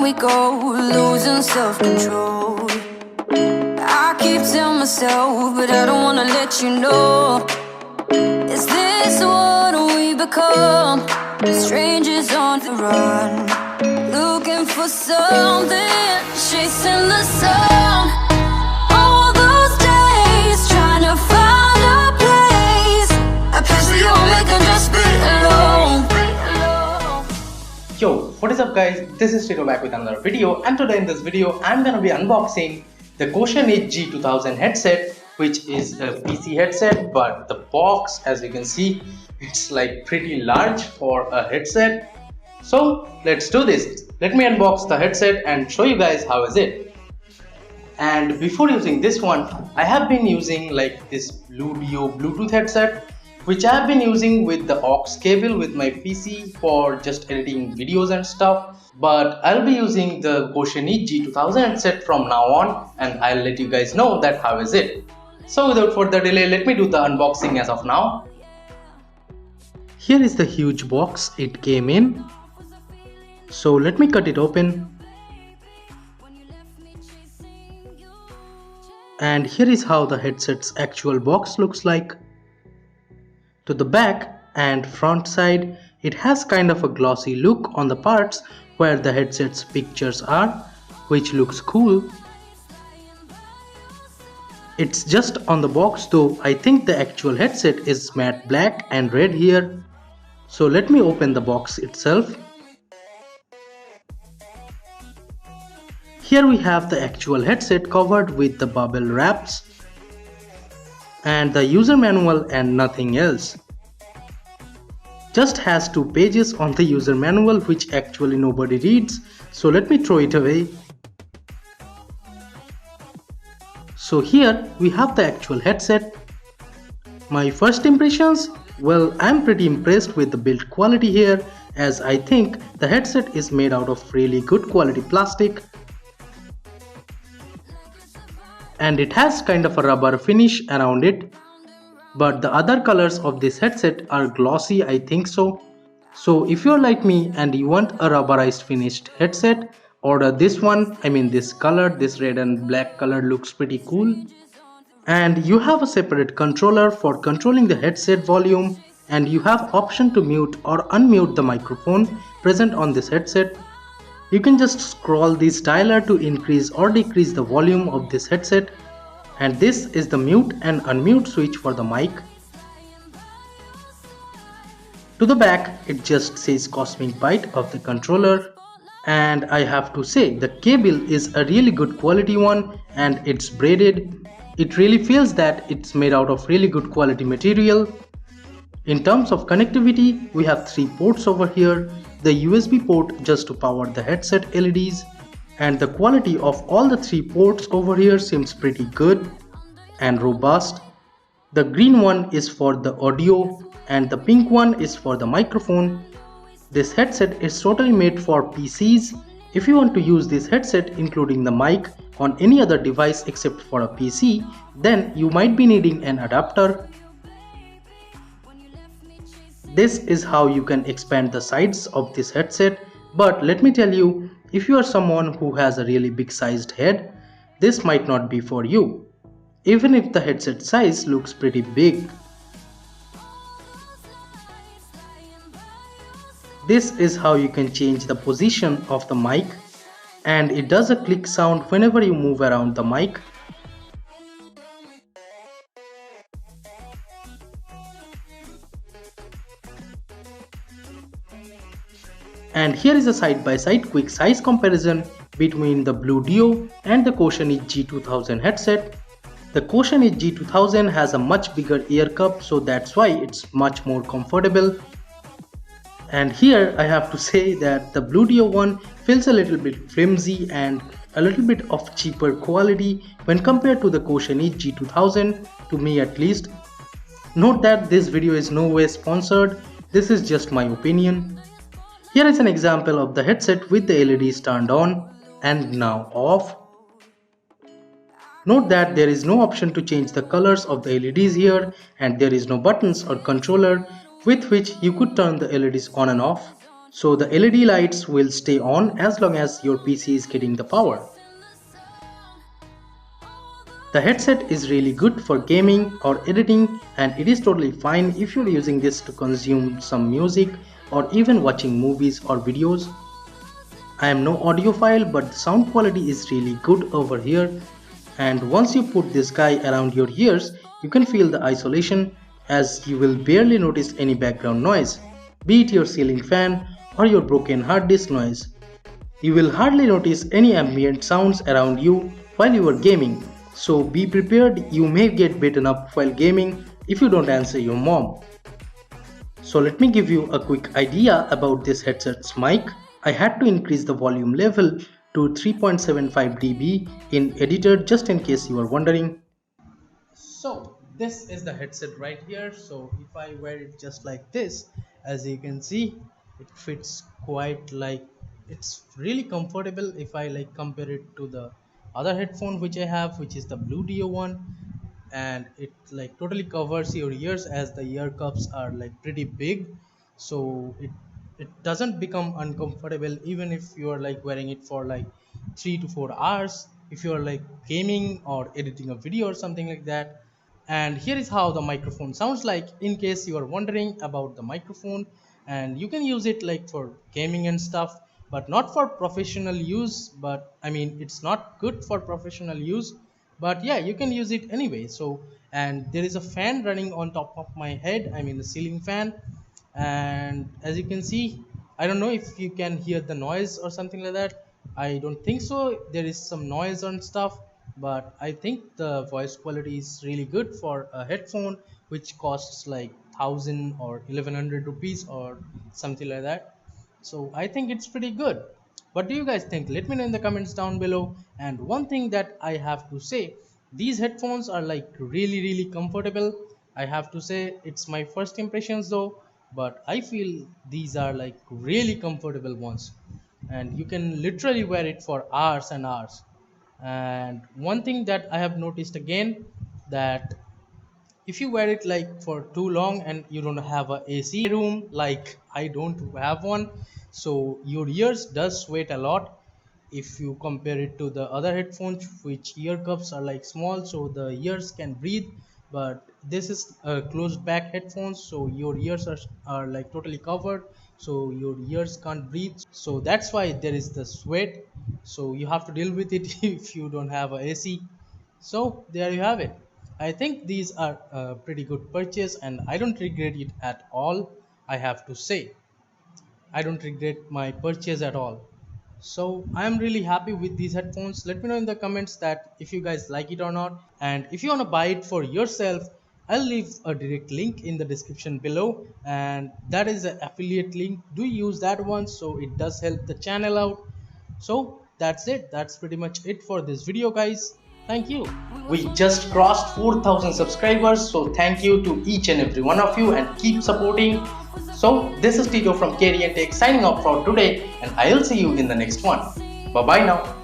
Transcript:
we go, losing self-control. I keep telling myself, but I don't wanna let you know. Is this what we become? Strangers on the run, looking for something, chasing the sun. All those days trying to find a place we all make them just be alone. Yo, what is up guys, this is Tito back with another video, and today in this video I'm gonna be unboxing the Kotion G2000 headset, which is a PC headset, but the box, as you can see, it's like pretty large for a headset. So let's do this. Let me unbox the headset and show you guys how is it. And before using this one, I have been using like this Bluetooth headset, which I have been using with the aux cable with my PC for just editing videos and stuff. But I'll be using the Kotion G2000 headset from now on, and I'll let you guys know that how is it. So without further delay, let me do the unboxing as of now. Here is the huge box it came in. So let me cut it open. And here is how the headset's actual box looks like. To the back and front side, it has kind of a glossy look on the parts where the headset's pictures are, which looks cool. It's just on the box though. I think the actual headset is matte black and red here. So let me open the box itself. Here we have the actual headset covered with the bubble wraps and the user manual and nothing else. Just has 2 pages on the user manual, which actually nobody reads, so let me throw it away. So here we have the actual headset. My first impressions? Well, I'm pretty impressed with the build quality here, as I think the headset is made out of really good quality plastic. And it has kind of a rubber finish around it, but the other colors of this headset are glossy, I think so. So if you're like me and you want a rubberized finished headset, order this one. I mean this color, this red and black color looks pretty cool. And you have a separate controller for controlling the headset volume, and you have option to mute or unmute the microphone present on this headset. You can just scroll this dialer to increase or decrease the volume of this headset, and this is the mute and unmute switch for the mic. To the back, it just says Cosmic Byte of the controller, and I have to say the cable is a really good quality one and it's braided. It really feels that it's made out of really good quality material. In terms of connectivity, we have 3 ports over here. The USB port just to power the headset LEDs, and the quality of all the 3 ports over here seems pretty good and robust. The green one is for the audio and the pink one is for the microphone. This headset is totally made for PCs. If you want to use this headset including the mic on any other device except for a PC, then you might be needing an adapter. This is how you can expand the sides of this headset, but let me tell you, if you are someone who has a really big sized head, this might not be for you, even if the headset size looks pretty big. This is how you can change the position of the mic, and it does a click sound whenever you move around the mic. And here is a side-by-side quick size comparison between the Blue Duo and the Kotion G2000 headset. The Kotion G2000 has a much bigger ear cup, so that's why it's much more comfortable. And here I have to say that the Blue Duo one feels a little bit flimsy and a little bit of cheaper quality when compared to the Kotion G2000, to me at least. Note that this video is no way sponsored, this is just my opinion. Here is an example of the headset with the LEDs turned on and now off. Note that there is no option to change the colors of the LEDs here, and there is no buttons or controller with which you could turn the LEDs on and off. So the LED lights will stay on as long as your PC is getting the power. The headset is really good for gaming or editing, and it is totally fine if you're using this to consume some music or even watching movies or videos. I am no audiophile, but the sound quality is really good over here, and once you put this guy around your ears, you can feel the isolation as you will barely notice any background noise, be it your ceiling fan or your broken hard disk noise. You will hardly notice any ambient sounds around you while you are gaming, so be prepared, you may get beaten up while gaming if you don't answer your mom. So let me give you a quick idea about this headset's mic. I had to increase the volume level to 3.75 dB in editor just in case you are wondering. So this is the headset right here. So if I wear it just like this, as you can see, it fits quite like, it's really comfortable if I like compare it to the other headphone which I have, which is the Blue Dio one, and it like totally covers your ears as the ear cups are like pretty big, so it doesn't become uncomfortable even if you are like wearing it for like 3 to 4 hours if you are like gaming or editing a video or something like that. And here is how the microphone sounds like in case you are wondering about the microphone. And you can use it like for gaming and stuff, but not for professional use. But I mean, it's not good for professional use, but yeah, you can use it anyway. So, and there is a fan running on top of my head, I mean the ceiling fan. And as you can see, I don't know if you can hear the noise or something like that. I don't think so, there is some noise and stuff, but I think the voice quality is really good for a headphone which costs like 1000 or 1100 rupees or something like that. So I think it's pretty good. What do you guys think? Let me know in the comments down below. And one thing that I have to say, these headphones are like really comfortable. I have to say it's my first impressions though, but I feel these are like really comfortable ones, and you can literally wear it for hours and hours. And one thing that I have noticed again, that if you wear it like for too long and you don't have a AC room like I don't have one, so your ears does sweat a lot if you compare it to the other headphones which ear cups are like small so the ears can breathe. But this is a closed back headphones, so your ears are like totally covered, so your ears can't breathe, so that's why there is the sweat. So you have to deal with it if you don't have a AC. So there you have it. I think these are a pretty good purchase and I don't regret it at all. I have to say, I don't regret my purchase at all. So I am really happy with these headphones. Let me know in the comments that if you guys like it or not. And if you want to buy it for yourself, I'll leave a direct link in the description below, and that is an affiliate link. Do use that one, so it does help the channel out. So that's it. That's pretty much it for this video, guys. Thank you. We just crossed 4000 subscribers, so thank you to each and every one of you and keep supporting. So this is Tito from Kotion Tech signing off for today, and I'll see you in the next one. Bye bye now.